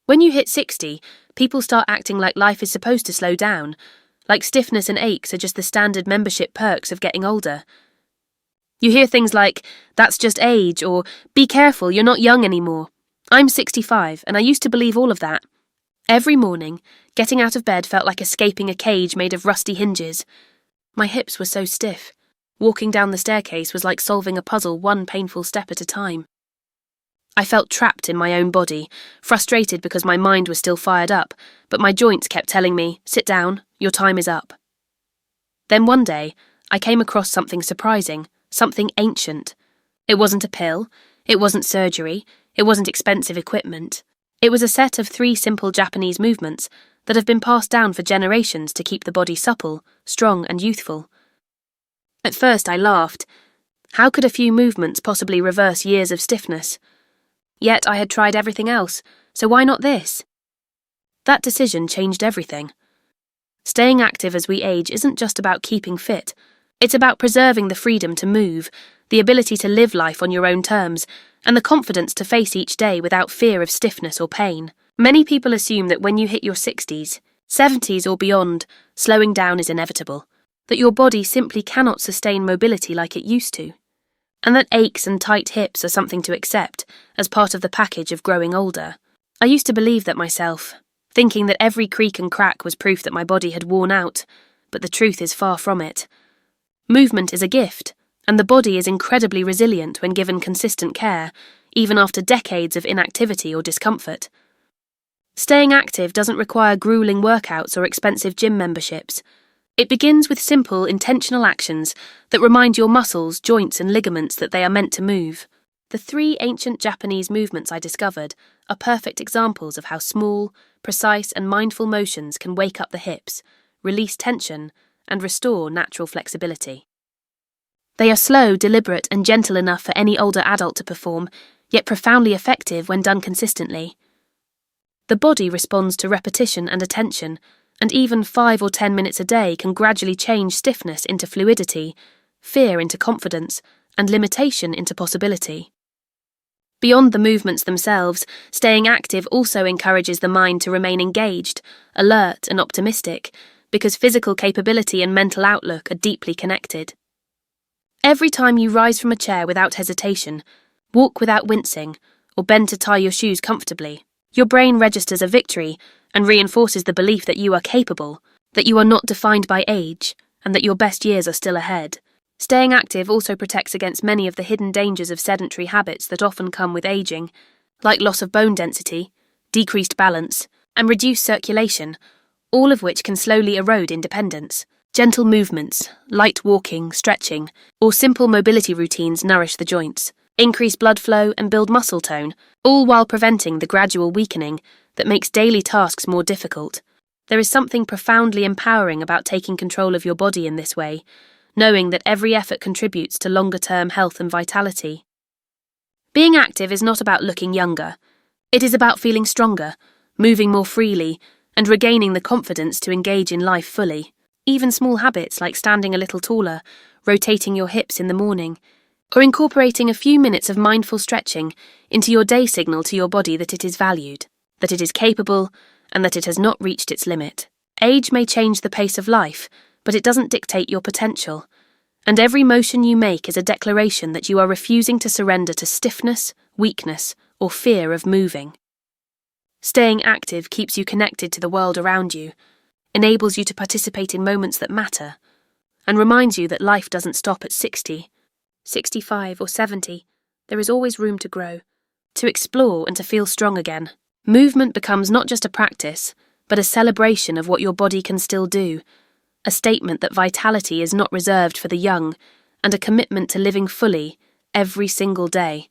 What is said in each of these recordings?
When you hit 60, people start acting like life is supposed to slow down, like stiffness and aches are just the standard membership perks of getting older. You hear things like, "That's just age," or "Be careful, you're not young anymore." I'm 65, and I used to believe all of that. Every morning, getting out of bed felt like escaping a cage made of rusty hinges. My hips were so stiff. Walking down the staircase was like solving a puzzle one painful step at a time. I felt trapped in my own body, frustrated because my mind was still fired up, but my joints kept telling me, "Sit down, your time is up." Then one day, I came across something surprising, something ancient. It wasn't a pill, it wasn't surgery, it wasn't expensive equipment. It was a set of 3 simple Japanese movements that have been passed down for generations to keep the body supple, strong and youthful. At first I laughed. How could a few movements possibly reverse years of stiffness? Yet I had tried everything else, so why not this? That decision changed everything. Staying active as we age isn't just about keeping fit. It's about preserving the freedom to move, the ability to live life on your own terms, and the confidence to face each day without fear of stiffness or pain. Many people assume that when you hit your 60s, 70s or beyond, slowing down is inevitable, that your body simply cannot sustain mobility like it used to, and that aches and tight hips are something to accept as part of the package of growing older. I used to believe that myself, thinking that every creak and crack was proof that my body had worn out, but the truth is far from it. Movement is a gift, and the body is incredibly resilient when given consistent care, even after decades of inactivity or discomfort. Staying active doesn't require grueling workouts or expensive gym memberships. It begins with simple, intentional actions that remind your muscles, joints and ligaments that they are meant to move. The 3 ancient Japanese movements I discovered are perfect examples of how small, precise and mindful motions can wake up the hips, release tension, and restore natural flexibility. They are slow, deliberate and gentle enough for any older adult to perform, yet profoundly effective when done consistently. The body responds to repetition and attention, and even 5 or 10 minutes a day can gradually change stiffness into fluidity, fear into confidence, and limitation into possibility. Beyond the movements themselves, staying active also encourages the mind to remain engaged, alert and optimistic, because physical capability and mental outlook are deeply connected. Every time you rise from a chair without hesitation, walk without wincing, or bend to tie your shoes comfortably, your brain registers a victory and reinforces the belief that you are capable, that you are not defined by age, and that your best years are still ahead. Staying active also protects against many of the hidden dangers of sedentary habits that often come with aging, like loss of bone density, decreased balance, and reduced circulation, all of which can slowly erode independence. Gentle movements, light walking, stretching, or simple mobility routines nourish the joints, increase blood flow and build muscle tone, all while preventing the gradual weakening that makes daily tasks more difficult. There is something profoundly empowering about taking control of your body in this way, knowing that every effort contributes to longer-term health and vitality. Being active is not about looking younger. It is about feeling stronger, moving more freely, and regaining the confidence to engage in life fully. Even small habits like standing a little taller, rotating your hips in the morning, or incorporating a few minutes of mindful stretching into your day signal to your body that it is valued, that it is capable, and that it has not reached its limit. Age may change the pace of life, but it doesn't dictate your potential, and every motion you make is a declaration that you are refusing to surrender to stiffness, weakness, or fear of moving. Staying active keeps you connected to the world around you, enables you to participate in moments that matter, and reminds you that life doesn't stop at 60, 65 or 70. There is always room to grow, to explore and to feel strong again. Movement becomes not just a practice, but a celebration of what your body can still do, a statement that vitality is not reserved for the young, and a commitment to living fully every single day.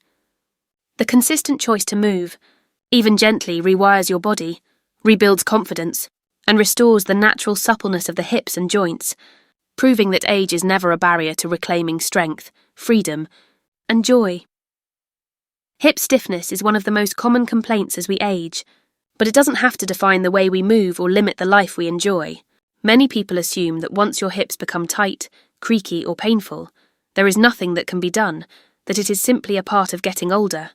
The consistent choice to move, even gently, rewires your body, rebuilds confidence, and restores the natural suppleness of the hips and joints, proving that age is never a barrier to reclaiming strength, freedom, and joy. Hip stiffness is one of the most common complaints as we age, but it doesn't have to define the way we move or limit the life we enjoy. Many people assume that once your hips become tight, creaky, or painful, there is nothing that can be done, that it is simply a part of getting older.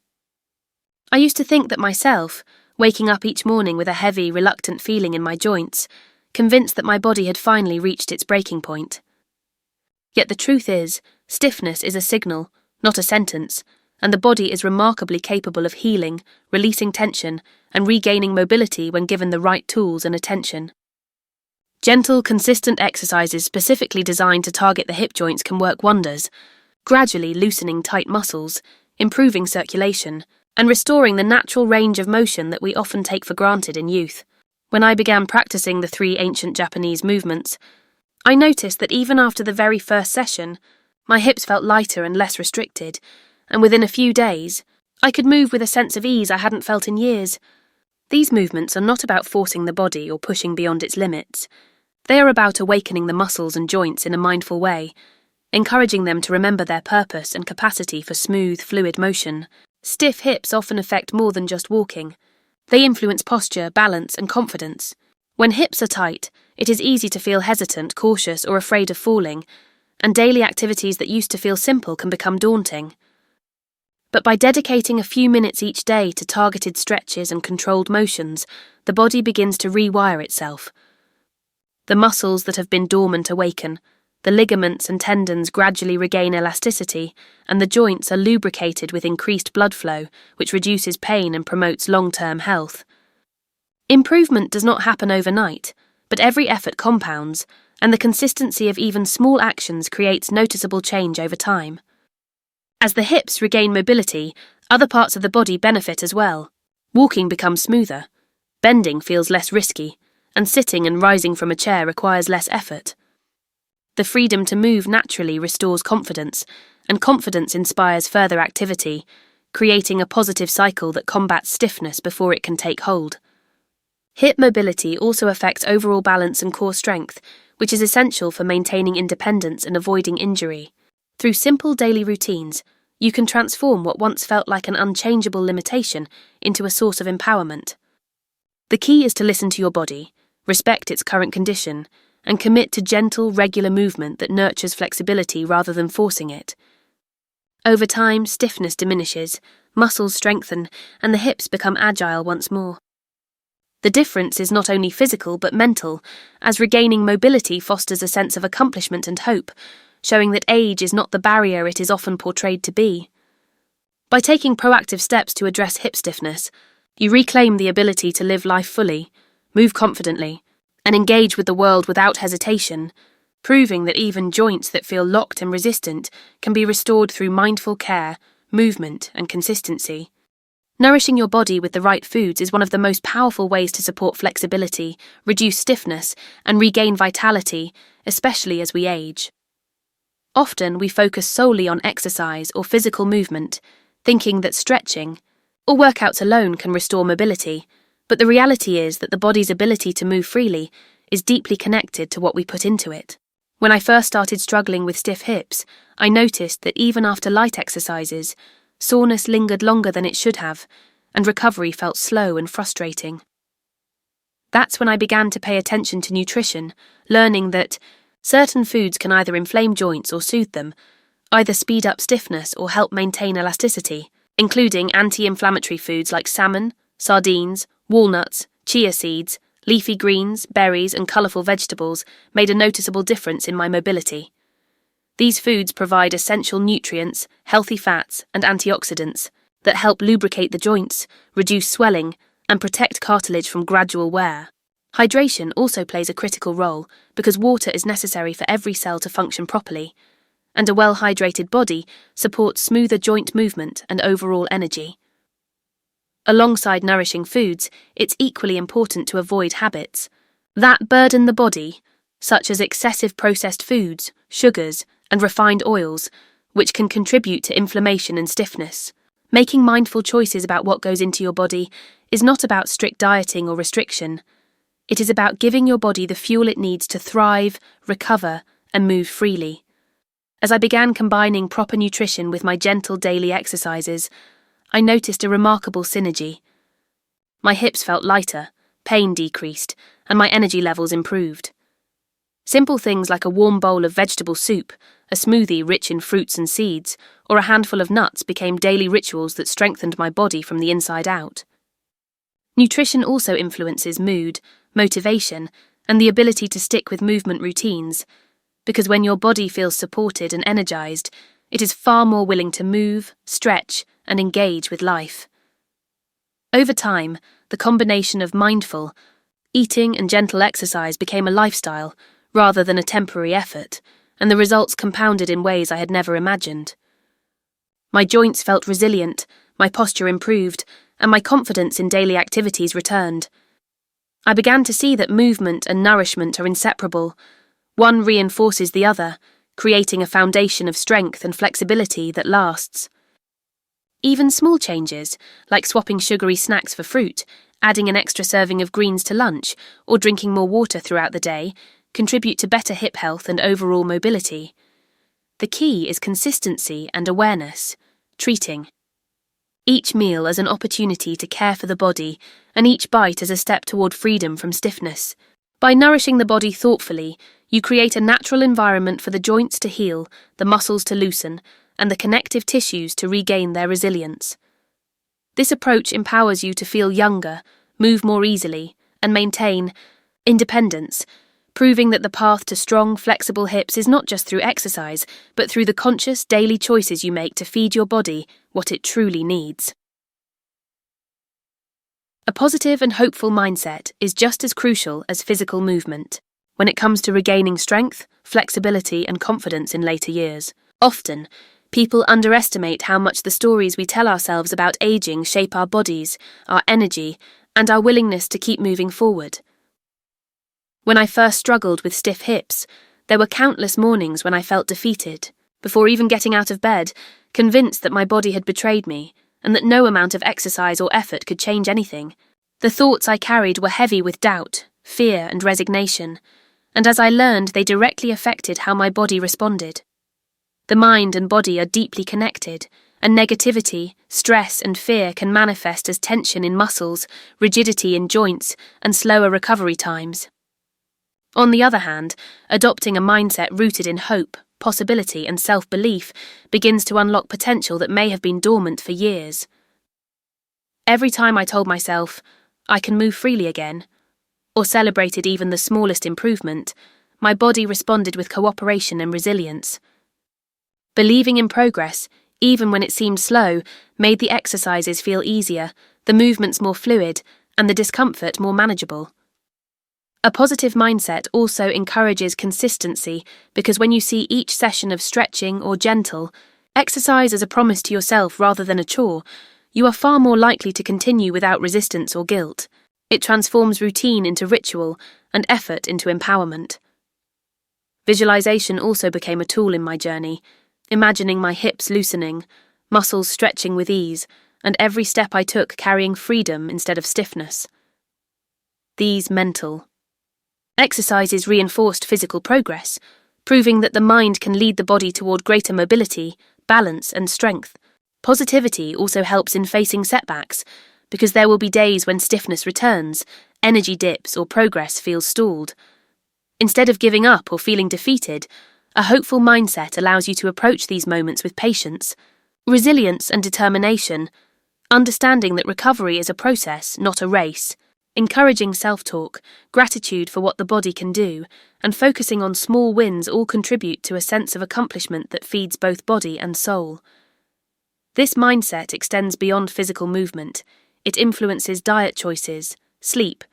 I used to think that myself, waking up each morning with a heavy, reluctant feeling in my joints, convinced that my body had finally reached its breaking point. Yet the truth is, stiffness is a signal, not a sentence, and the body is remarkably capable of healing, releasing tension, and regaining mobility when given the right tools and attention. Gentle, consistent exercises specifically designed to target the hip joints can work wonders, gradually loosening tight muscles, improving circulation, and restoring the natural range of motion that we often take for granted in youth. When I began practicing the 3 ancient Japanese movements, I noticed that even after the very first session, my hips felt lighter and less restricted, and within a few days, I could move with a sense of ease I hadn't felt in years. These movements are not about forcing the body or pushing beyond its limits. They are about awakening the muscles and joints in a mindful way, encouraging them to remember their purpose and capacity for smooth, fluid motion. Stiff hips often affect more than just walking. They influence posture, balance, and confidence. When hips are tight, it is easy to feel hesitant, cautious, or afraid of falling, and daily activities that used to feel simple can become daunting. But by dedicating a few minutes each day to targeted stretches and controlled motions, the body begins to rewire itself. The muscles that have been dormant awaken, the ligaments and tendons gradually regain elasticity, and the joints are lubricated with increased blood flow, which reduces pain and promotes long-term health. Improvement does not happen overnight, but every effort compounds, and the consistency of even small actions creates noticeable change over time. As the hips regain mobility, other parts of the body benefit as well. Walking becomes smoother, bending feels less risky, and sitting and rising from a chair requires less effort. The freedom to move naturally restores confidence, and confidence inspires further activity, creating a positive cycle that combats stiffness before it can take hold. Hip mobility also affects overall balance and core strength, which is essential for maintaining independence and avoiding injury. Through simple daily routines, you can transform what once felt like an unchangeable limitation into a source of empowerment. The key is to listen to your body, respect its current condition, and commit to gentle, regular movement that nurtures flexibility rather than forcing it. Over time, stiffness diminishes, muscles strengthen, and the hips become agile once more. The difference is not only physical but mental, as regaining mobility fosters a sense of accomplishment and hope, showing that age is not the barrier it is often portrayed to be. By taking proactive steps to address hip stiffness, you reclaim the ability to live life fully, move confidently, and engage with the world without hesitation, proving that even joints that feel locked and resistant can be restored through mindful care, movement, and consistency. Nourishing your body with the right foods is one of the most powerful ways to support flexibility, reduce stiffness, and regain vitality, especially as we age. Often we focus solely on exercise or physical movement, thinking that stretching or workouts alone can restore mobility, but the reality is that the body's ability to move freely is deeply connected to what we put into it. When I first started struggling with stiff hips, I noticed that even after light exercises, soreness lingered longer than it should have, and recovery felt slow and frustrating. That's when I began to pay attention to nutrition, learning that certain foods can either inflame joints or soothe them, either speed up stiffness or help maintain elasticity, including anti-inflammatory foods like salmon, sardines, walnuts, chia seeds, leafy greens, berries, and colourful vegetables made a noticeable difference in my mobility. These foods provide essential nutrients, healthy fats, and antioxidants that help lubricate the joints, reduce swelling, and protect cartilage from gradual wear. Hydration also plays a critical role because water is necessary for every cell to function properly, and a well-hydrated body supports smoother joint movement and overall energy. Alongside nourishing foods, it's equally important to avoid habits that burden the body, such as excessive processed foods, sugars, and refined oils, which can contribute to inflammation and stiffness. Making mindful choices about what goes into your body is not about strict dieting or restriction. It is about giving your body the fuel it needs to thrive, recover, and move freely. As I began combining proper nutrition with my gentle daily exercises, I noticed a remarkable synergy. My hips felt lighter, pain decreased, and my energy levels improved. Simple things like a warm bowl of vegetable soup, a smoothie rich in fruits and seeds, or a handful of nuts became daily rituals that strengthened my body from the inside out. Nutrition also influences mood, motivation, and the ability to stick with movement routines, because when your body feels supported and energized, it is far more willing to move, stretch, and engage with life. Over time, the combination of mindful eating and gentle exercise became a lifestyle rather than a temporary effort, and the results compounded in ways I had never imagined. My joints felt resilient, my posture improved, and my confidence in daily activities returned. I began to see that movement and nourishment are inseparable. One reinforces the other, creating a foundation of strength and flexibility that lasts. Even small changes, like swapping sugary snacks for fruit, adding an extra serving of greens to lunch, or drinking more water throughout the day, contribute to better hip health and overall mobility. The key is consistency and awareness, treating each meal as an opportunity to care for the body, and each bite as a step toward freedom from stiffness. By nourishing the body thoughtfully, you create a natural environment for the joints to heal, the muscles to loosen, and the connective tissues to regain their resilience. This approach empowers you to feel younger, move more easily, and maintain independence, proving that the path to strong, flexible hips is not just through exercise, but through the conscious daily choices you make to feed your body what it truly needs. A positive and hopeful mindset is just as crucial as physical movement when it comes to regaining strength, flexibility, and confidence in later years. Often, people underestimate how much the stories we tell ourselves about aging shape our bodies, our energy, and our willingness to keep moving forward. When I first struggled with stiff hips, there were countless mornings when I felt defeated, before even getting out of bed, convinced that my body had betrayed me, and that no amount of exercise or effort could change anything. The thoughts I carried were heavy with doubt, fear, and resignation, and as I learned, they directly affected how my body responded. The mind and body are deeply connected, and negativity, stress, and fear can manifest as tension in muscles, rigidity in joints, and slower recovery times. On the other hand, adopting a mindset rooted in hope, possibility, and self-belief begins to unlock potential that may have been dormant for years. Every time I told myself, I can move freely again, or celebrated even the smallest improvement, my body responded with cooperation and resilience. Believing in progress, even when it seemed slow, made the exercises feel easier, the movements more fluid, and the discomfort more manageable. A positive mindset also encourages consistency because when you see each session of stretching or gentle exercise as a promise to yourself rather than a chore, you are far more likely to continue without resistance or guilt. It transforms routine into ritual and effort into empowerment. Visualization also became a tool in my journey, imagining my hips loosening, muscles stretching with ease, and every step I took carrying freedom instead of stiffness. These mental exercises reinforced physical progress, proving that the mind can lead the body toward greater mobility, balance, and strength. Positivity also helps in facing setbacks, because there will be days when stiffness returns, energy dips, or progress feels stalled. Instead of giving up or feeling defeated, a hopeful mindset allows you to approach these moments with patience, resilience, and determination, understanding that recovery is a process, not a race. Encouraging self-talk, gratitude for what the body can do, and focusing on small wins all contribute to a sense of accomplishment that feeds both body and soul. This mindset extends beyond physical movement. It influences diet choices, sleep,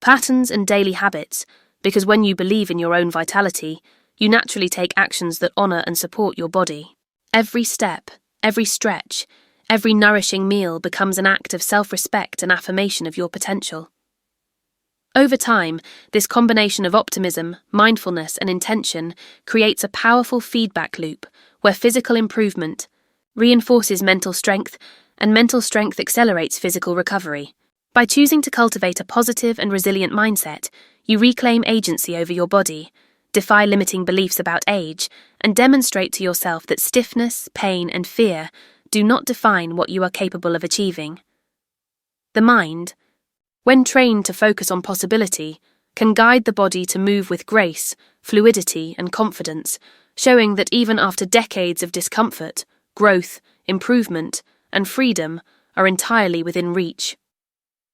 patterns, and daily habits, because when you believe in your own vitality, you naturally take actions that honor and support your body. Every step, every stretch, every nourishing meal becomes an act of self-respect and affirmation of your potential. Over time, this combination of optimism, mindfulness, and intention creates a powerful feedback loop where physical improvement reinforces mental strength, and mental strength accelerates physical recovery. By choosing to cultivate a positive and resilient mindset, you reclaim agency over your body, defy limiting beliefs about age, and demonstrate to yourself that stiffness, pain, and fear do not define what you are capable of achieving. The mind, when trained to focus on possibility, can guide the body to move with grace, fluidity, and confidence, showing that even after decades of discomfort, growth, improvement, and freedom are entirely within reach.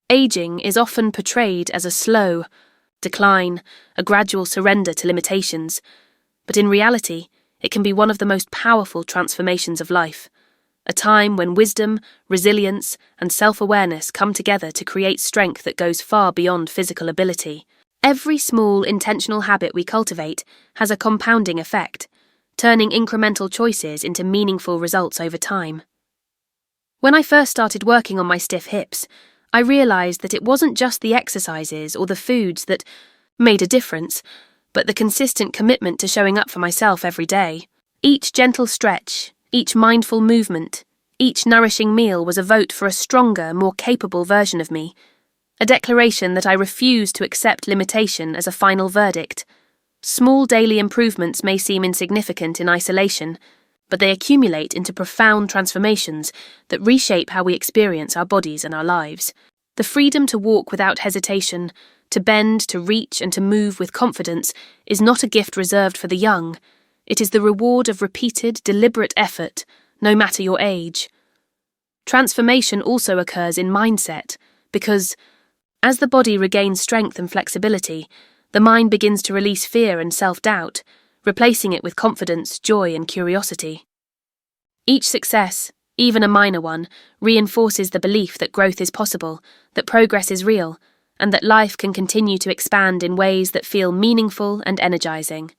Aging is often portrayed as a slow decline, a gradual surrender to limitations, but in reality, it can be one of the most powerful transformations of life, a time when wisdom, resilience, and self-awareness come together to create strength that goes far beyond physical ability. Every small, intentional habit we cultivate has a compounding effect, turning incremental choices into meaningful results over time. When I first started working on my stiff hips, I realized that it wasn't just the exercises or the foods that made a difference, but the consistent commitment to showing up for myself every day. Each gentle stretch, each mindful movement, each nourishing meal was a vote for a stronger, more capable version of me, a declaration that I refused to accept limitation as a final verdict. Small daily improvements may seem insignificant in isolation, but they accumulate into profound transformations that reshape how we experience our bodies and our lives. The freedom to walk without hesitation, to bend, to reach, and to move with confidence is not a gift reserved for the young. It is the reward of repeated, deliberate effort, no matter your age. Transformation also occurs in mindset, because as the body regains strength and flexibility, the mind begins to release fear and self-doubt, replacing it with confidence, joy, and curiosity. Each success, even a minor one, reinforces the belief that growth is possible, that progress is real, and that life can continue to expand in ways that feel meaningful and energizing.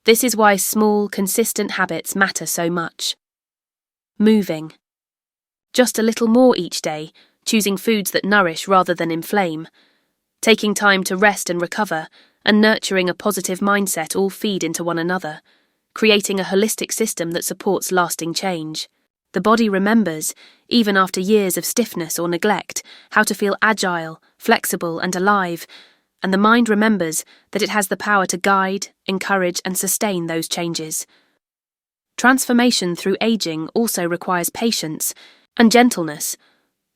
This is why small, consistent habits matter so much. Moving. Just a little more each day, choosing foods that nourish rather than inflame. Taking time to rest and recover, and nurturing a positive mindset all feed into one another, creating a holistic system that supports lasting change. The body remembers, even after years of stiffness or neglect, how to feel agile, flexible, and alive, and the mind remembers that it has the power to guide, encourage, and sustain those changes. Transformation through aging also requires patience and gentleness,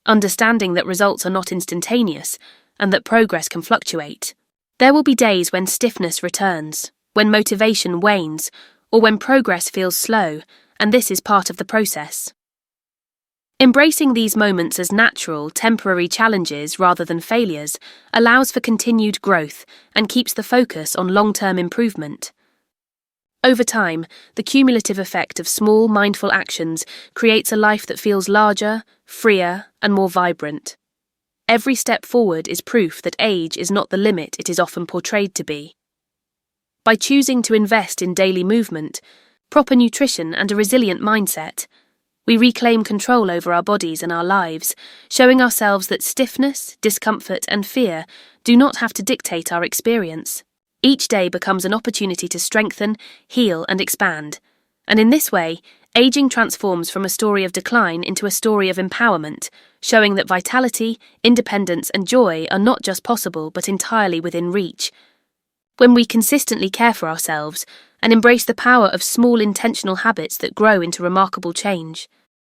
understanding that results are not instantaneous and that progress can fluctuate. There will be days when stiffness returns, when motivation wanes, or when progress feels slow, and this is part of the process. Embracing these moments as natural, temporary challenges rather than failures allows for continued growth and keeps the focus on long-term improvement. Over time, the cumulative effect of small, mindful actions creates a life that feels larger, freer, and more vibrant. Every step forward is proof that age is not the limit it is often portrayed to be. By choosing to invest in daily movement, proper nutrition, and a resilient mindset, we reclaim control over our bodies and our lives, showing ourselves that stiffness, discomfort, and fear do not have to dictate our experience. Each day becomes an opportunity to strengthen, heal, and expand. And in this way, aging transforms from a story of decline into a story of empowerment, showing that vitality, independence, and joy are not just possible but entirely within reach. When we consistently care for ourselves and embrace the power of small intentional habits that grow into remarkable change,